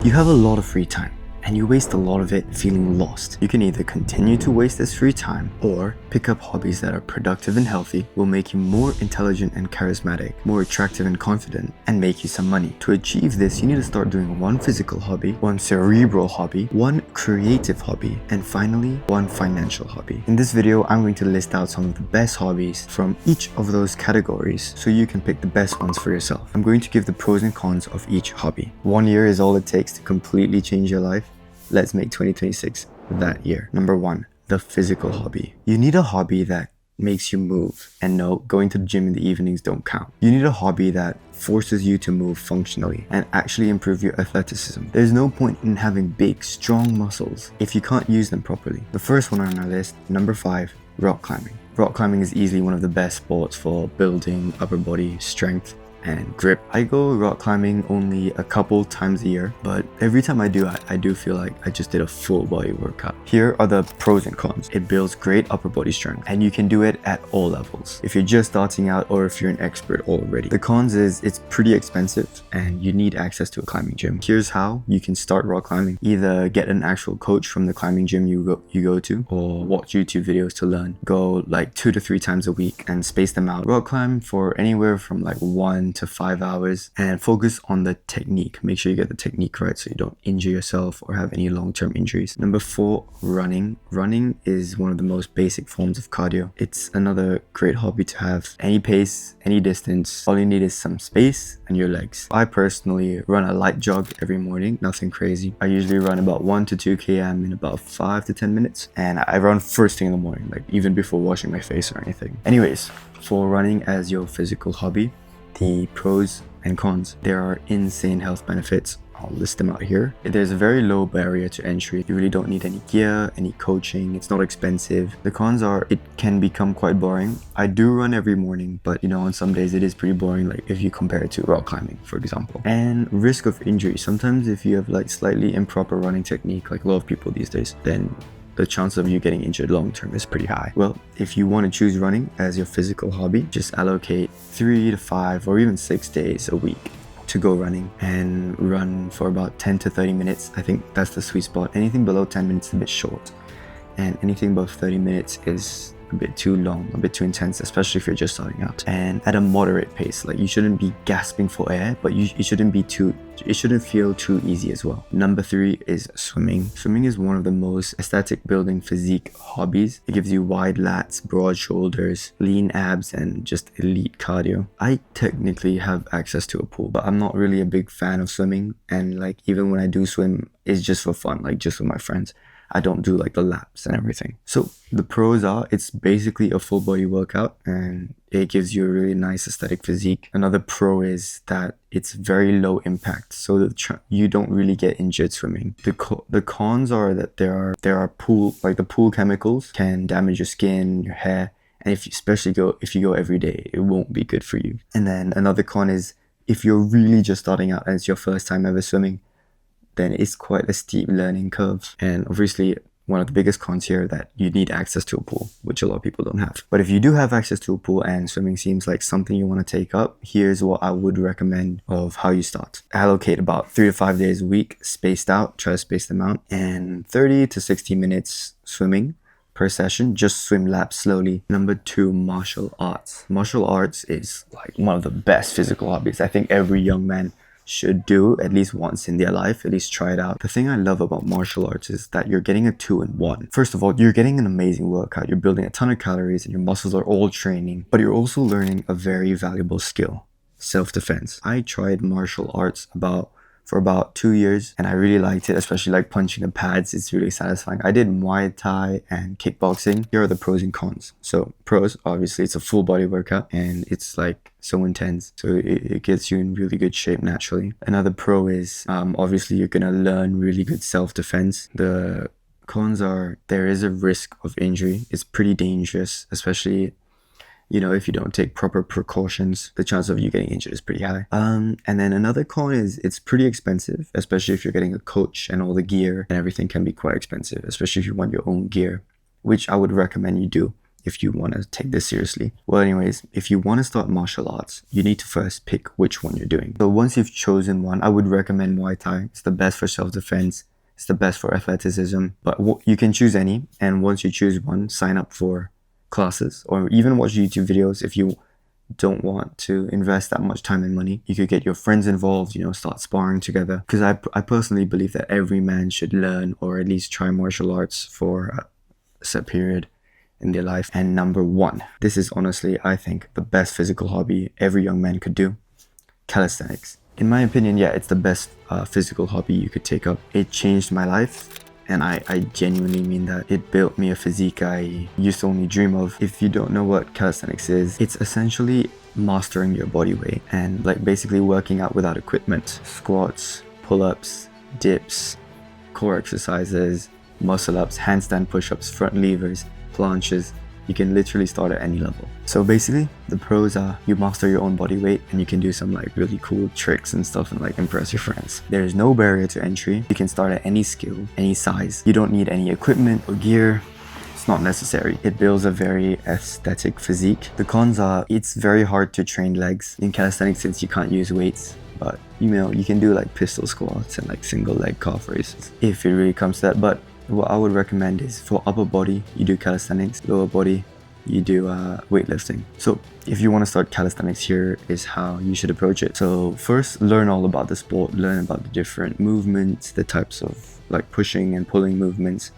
You have a lot of free time, and you waste a lot of it feeling lost. You can either continue to waste this free time or pick up hobbies that are productive and healthy, will make you more intelligent and charismatic, more attractive and confident, and make you some money. To achieve this, you need to start doing one physical hobby, one cerebral hobby, one creative hobby, and finally, one financial hobby. In this video, I'm going to list out some of the best hobbies from each of those categories so you can pick the best ones for yourself. I'm going to give the pros and cons of each hobby. 1 year is all it takes to completely change your life. Let's make 2026 that year. Number 1, the physical hobby. You need a hobby that makes you move. And no, going to the gym in the evenings don't count. You need a hobby that forces you to move functionally and actually improve your athleticism. There's no point in having big, strong muscles if you can't use them properly. The first one on our list, number 5, rock climbing. Rock climbing is easily one of the best sports for building upper body strength and grip. I go rock climbing only a couple times a year, but every time I do, I do feel like I just did a full body workout. Here are the pros and cons. It builds great upper body strength, and you can do it at all levels, if you're just starting out or if you're an expert already. The cons is it's pretty expensive and you need access to a climbing gym. Here's how you can start rock climbing. Either get an actual coach from the climbing gym you go to, or watch YouTube videos to learn. Go like 2 to 3 times a week and space them out. Rock climb for anywhere from like 1 to 5 hours and focus on the technique. Make sure you get the technique right so you don't injure yourself or have any long-term injuries. Number 4, running. Running is one of the most basic forms of cardio. It's another great hobby to have. Any pace, any distance, all you need is some space and your legs. I personally run a light jog every morning, nothing crazy. I usually run about 1 to 2 km in about 5 to 10 minutes, and I run first thing in the morning, like even before washing my face or anything. Anyways, for running as your physical hobby, the pros and cons. There are insane health benefits. I'll list them out here. There's a very low barrier to entry. You really don't need any gear, any coaching. It's not expensive. The cons are it can become quite boring. I do run every morning, but on some days it is pretty boring, like if you compare it to rock climbing, for example. And risk of injury. Sometimes if you have like slightly improper running technique, like a lot of people these days, then the chance of you getting injured long term is pretty high. Well, if you want to choose running as your physical hobby, just allocate 3 to 5 or even 6 days a week to go running and run for about 10 to 30 minutes. I think that's the sweet spot. Anything below 10 minutes is a bit short, and anything above 30 minutes is a bit too long, a bit too intense, especially if you're just starting out. And at a moderate pace, like you shouldn't be gasping for air, but it shouldn't feel too easy as well. Number 3 is swimming. Swimming is one of the most aesthetic building physique hobbies. It gives you wide lats, broad shoulders, lean abs, and just elite cardio. I technically have access to a pool, but I'm not really a big fan of swimming, and like even when I do swim, it's just for fun, like just with my friends. I don't do like the laps and everything. So the pros are it's basically a full body workout and it gives you a really nice aesthetic physique. Another pro is that it's very low impact, so that you don't really get injured swimming. The cons are that there are the pool chemicals can damage your skin, your hair, and if you go every day, it won't be good for you. And then another con is if you're really just starting out and it's your first time ever swimming, then it's quite a steep learning curve. And obviously one of the biggest cons here that you need access to a pool, which a lot of people don't have. But if you do have access to a pool and swimming seems like something you want to take up, here's what I would recommend of how you start. Allocate about 3 to 5 days a week, spaced out, try to space them out, and 30 to 60 minutes swimming per session. Just swim laps slowly. Number 2, martial arts. Martial arts is like one of the best physical hobbies I think every young man should do at least once in their life, at least try it out. The thing I love about martial arts is that you're getting a 2-in-1. First of all, you're getting an amazing workout. You're building a ton of calories and your muscles are all training, but you're also learning a very valuable skill, self-defense. I tried martial arts for about 2 years and I really liked it, especially like punching the pads. It's really satisfying. I did Muay Thai and kickboxing. Here are the pros and cons. So pros, obviously it's a full body workout and it's like so intense, so it gets you in really good shape naturally. Another pro is obviously you're gonna learn really good self-defense. The cons are there is a risk of injury. It's pretty dangerous, especially if you don't take proper precautions. The chance of you getting injured is pretty high. And then another con is it's pretty expensive, especially if you're getting a coach, and all the gear and everything can be quite expensive, especially if you want your own gear, which I would recommend you do. if you want to take this seriously. Well, anyways, if you want to start martial arts, you need to first pick which one you're doing. So once you've chosen one, I would recommend Muay Thai. It's the best for self-defense. It's the best for athleticism, but you can choose any. And once you choose one, sign up for classes or even watch YouTube videos. If you don't want to invest that much time and money, you could get your friends involved, start sparring together. Because I personally believe that every man should learn or at least try martial arts for a set period in their life. And number one, this is honestly, I think, the best physical hobby every young man could do: calisthenics. In my opinion, yeah, it's the best physical hobby you could take up. It changed my life, and I genuinely mean that. It built me a physique I used to only dream of. If you don't know what calisthenics is, it's essentially mastering your body weight and like basically working out without equipment. Squats, pull-ups, dips, core exercises, muscle-ups, handstand push-ups, front levers, planches. You can literally start at any level. So basically, the pros are you master your own body weight and you can do some like really cool tricks and stuff and like impress your friends. There is no barrier to entry. You can start at any skill, any size. You don't need any equipment or gear. It's not necessary. It builds a very aesthetic physique. The cons are it's very hard to train legs in calisthenics since you can't use weights. But you can do like pistol squats and like single leg calf raises if it really comes to that. But what I would recommend is for upper body, you do calisthenics. Lower body, you do weightlifting. So if you want to start calisthenics, here is how you should approach it. So first, learn all about the sport, learn about the different movements, the types of like pushing and pulling movements.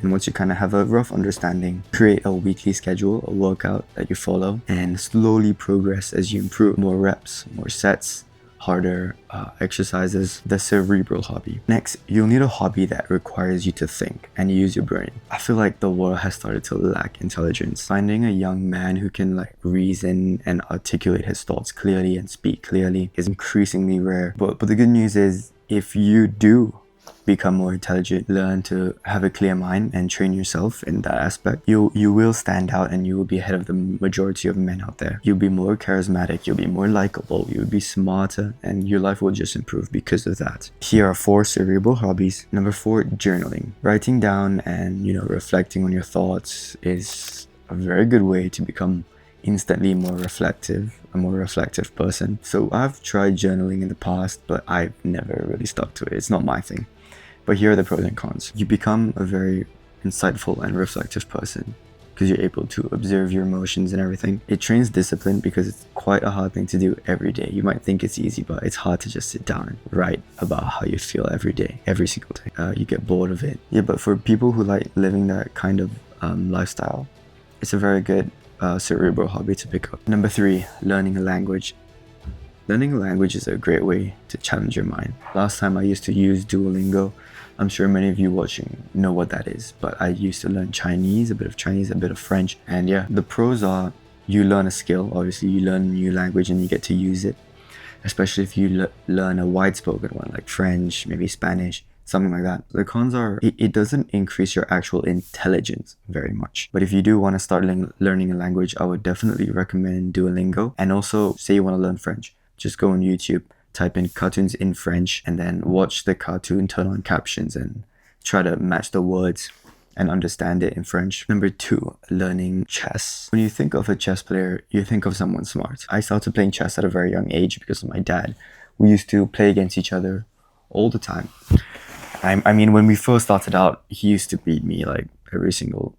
And once you kind of have a rough understanding, create a weekly schedule, a workout that you follow, and slowly progress as you improve. More reps, more sets, harder exercises. The cerebral hobby. Next, you'll need a hobby that requires you to think and use your brain. I feel like the world has started to lack intelligence. Finding a young man who can like reason and articulate his thoughts clearly and speak clearly is increasingly rare. But the good news is, if you do become more intelligent, learn to have a clear mind and train yourself in that aspect, you will stand out and you will be ahead of the majority of men out there. You'll be more charismatic, you'll be more likable, you'll be smarter, and your life will just improve because of that. Here are 4 cerebral hobbies. Number 4, journaling. Writing down and reflecting on your thoughts is a very good way to become instantly a more reflective person. So I've tried journaling in the past, but I've never really stuck to it. It's not my thing. But here are the pros and cons. You become a very insightful and reflective person because you're able to observe your emotions and everything. It trains discipline because it's quite a hard thing to do every day. You might think it's easy, but it's hard to just sit down and write about how you feel every day, every single day. You get bored of it. Yeah, but for people who like living that kind of lifestyle, it's a very good cerebral hobby to pick up. Number 3, learning a language. Learning a language is a great way to challenge your mind. Last time I used to use Duolingo. I'm sure many of you watching know what that is, but I used to learn Chinese, a bit of French. And yeah, the pros are you learn a skill. Obviously, you learn a new language and you get to use it, especially if you learn a wide spoken one like French, maybe Spanish, something like that. The cons are it doesn't increase your actual intelligence very much. But if you do want to start learning a language, I would definitely recommend Duolingo. And also, say you want to learn French, just go on YouTube, type in cartoons in French, and then watch the cartoon, turn on captions, and try to match the words and understand it in French. Number 2, learning chess. When you think of a chess player, you think of someone smart. I started playing chess at a very young age because of my dad. We used to play against each other all the time. I mean, when we first started out, he used to beat me like every single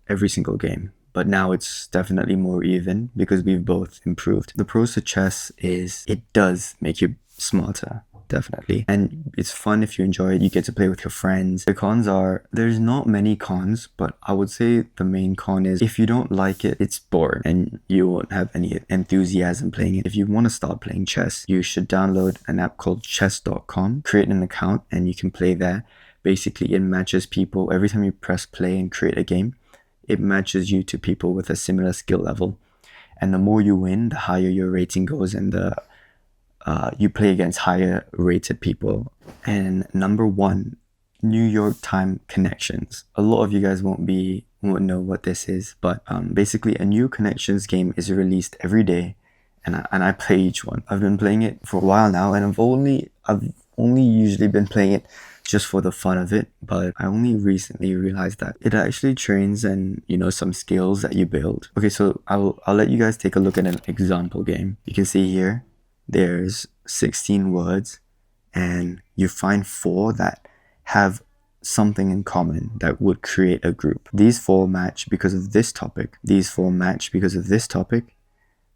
game. But now it's definitely more even because we've both improved. The pros to chess is it does make you smarter, definitely. And it's fun if you enjoy it. You get to play with your friends. The cons are, there's not many cons, but I would say the main con is if you don't like it, it's boring and you won't have any enthusiasm playing it. If you want to start playing chess, you should download an app called chess.com, create an account, and you can play there. Basically, it matches people. Every time you press play and create a game, it matches you to people with a similar skill level. And the more you win, the higher your rating goes, and you play against higher rated people. And number 1, New York time connections. A lot of you guys won't know what this is, but basically a new connections game is released every day, and I play each one. I've been playing it for a while now, and I've only usually been playing it just for the fun of it, but I only recently realized that it actually trains and, some skills that you build. Okay, so I'll let you guys take a look at an example game. You can see here, there's 16 words, and you find 4 that have something in common that would create a group. These 4 match because of this topic. These 4 match because of this topic.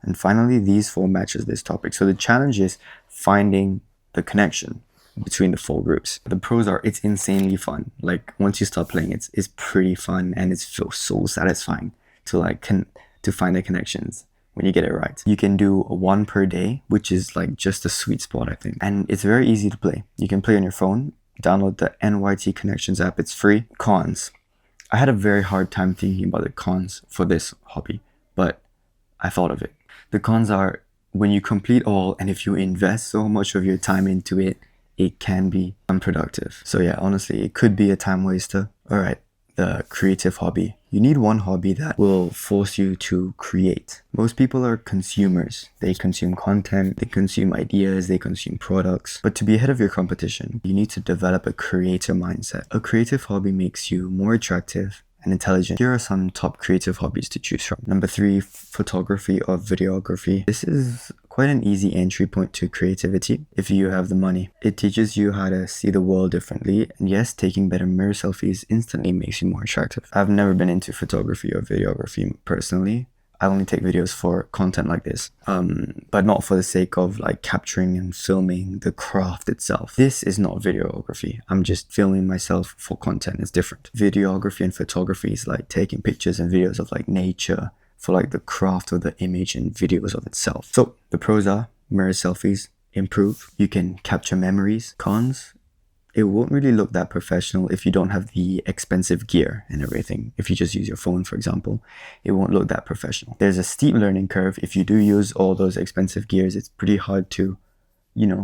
And finally, these 4 matches this topic. So the challenge is finding the connection between the 4 groups. The pros are, it's insanely fun. Like, once you start playing, it's pretty fun, and it feels so satisfying to to find the connections when you get it right. You can do 1 per day, which is like just a sweet spot, I think. And it's very easy to play. You can play on your phone, download the NYT Connections app, it's free. Cons. I had a very hard time thinking about the cons for this hobby, but I thought of it. The cons are, when you complete all, and if you invest so much of your time into it, it can be unproductive. So yeah, honestly, it could be a time waster. All right, the creative hobby. You need one hobby that will force you to create. Most people are consumers. They consume content, they consume ideas, they consume products. But to be ahead of your competition, you need to develop a creator mindset. A creative hobby makes you more attractive and intelligent. Here are some top creative hobbies to choose from. Number 3, photography or videography. This is quite an easy entry point to creativity if you have the money. It teaches you how to see the world differently, and yes, taking better mirror selfies instantly makes you more attractive. I've never been into photography or videography personally. I only take videos for content like this, but not for the sake of like capturing and filming the craft itself. This is not videography. I'm just filming myself for content. It's different. Videography and photography is like taking pictures and videos of like nature for like the craft of the image and videos of itself. So the pros are mirror selfies, improve. You can capture memories. Cons, it won't really look that professional if you don't have the expensive gear and everything. If you just use your phone, for example, it won't look that professional. There's a steep learning curve. If you do use all those expensive gears, it's pretty hard to,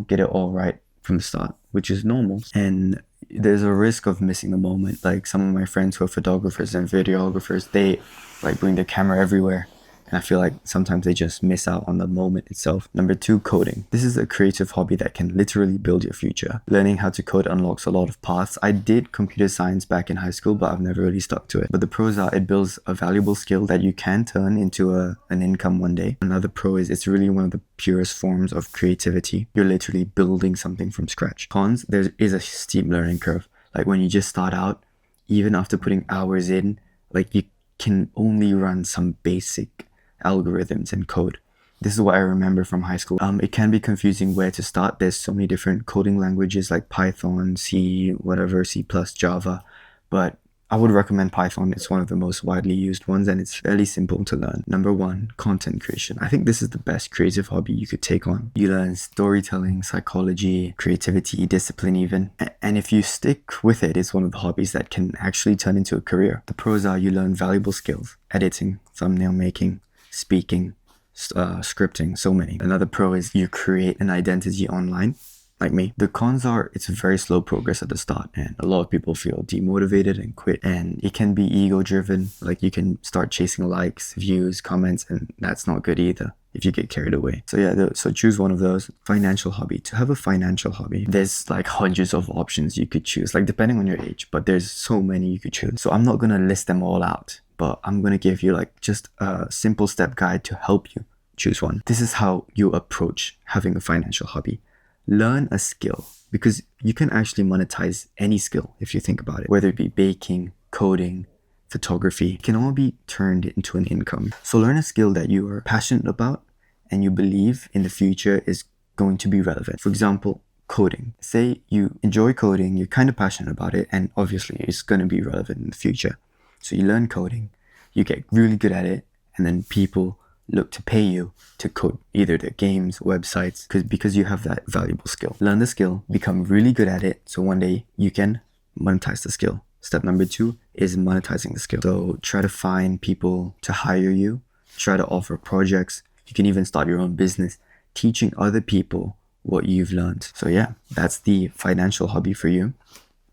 get it all right from the start, which is normal. And there's a risk of missing the moment. Like, some of my friends who are photographers and videographers, they like bring their camera everywhere. And I feel like sometimes they just miss out on the moment itself. Number 2, coding. This is a creative hobby that can literally build your future. Learning how to code unlocks a lot of paths. I did computer science back in high school, but I've never really stuck to it. But the pros are, it builds a valuable skill that you can turn into an income one day. Another pro is, it's really one of the purest forms of creativity. You're literally building something from scratch. Cons, there is a steep learning curve. Like, when you just start out, even after putting hours in, like, you can only run some basic algorithms and code. This is what I remember from high school. It can be confusing where to start. There's so many different coding languages like Python, C, whatever, C++, Java, but I would recommend Python. It's one of the most widely used ones, and it's fairly simple to learn. Number 1, content creation. I think this is the best creative hobby you could take on. You learn storytelling, psychology, creativity, discipline even. And if you stick with it, it's one of the hobbies that can actually turn into a career. The pros are, you learn valuable skills: editing, thumbnail making, speaking, scripting, so many. Another pro is, you create an identity online, like me. The cons are, it's very slow progress at the start, and a lot of people feel demotivated and quit, and it can be ego driven. Like, you can start chasing likes, views, comments, and that's not good either if you get carried away. So yeah, so choose one of those. Financial hobby. To have a financial hobby, there's like hundreds of options you could choose, like depending on your age, but there's so many you could choose. So I'm not gonna list them all out, but I'm gonna give you like just a simple step guide to help you choose one. This is how you approach having a financial hobby. Learn a skill, because you can actually monetize any skill if you think about it, whether it be baking, coding, photography. It can all be turned into an income. So learn a skill that you are passionate about and you believe in the future is going to be relevant. For example, coding. Say you enjoy coding, you're kind of passionate about it, and obviously it's going to be relevant in the future. So you learn coding, you get really good at it, and then people look to pay you to code either their games, websites, because you have that valuable skill. Learn the skill, become really good at it, so one day you can monetize the skill. Step number 2 is monetizing the skill. So try to find people to hire you, try to offer projects. You can even start your own business, teaching other people what you've learned. So yeah, that's the financial hobby for you.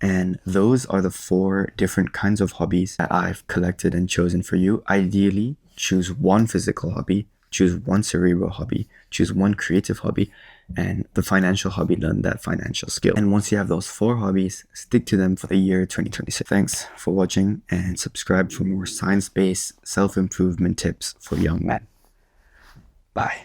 And those are the 4 different kinds of hobbies that I've collected and chosen for you. Ideally, choose one physical hobby, choose one cerebral hobby, choose one creative hobby, and the financial hobby, learn that financial skill. And once you have those 4 hobbies, stick to them for the year 2026. Thanks for watching, and subscribe for more science-based self-improvement tips for young men. Bye.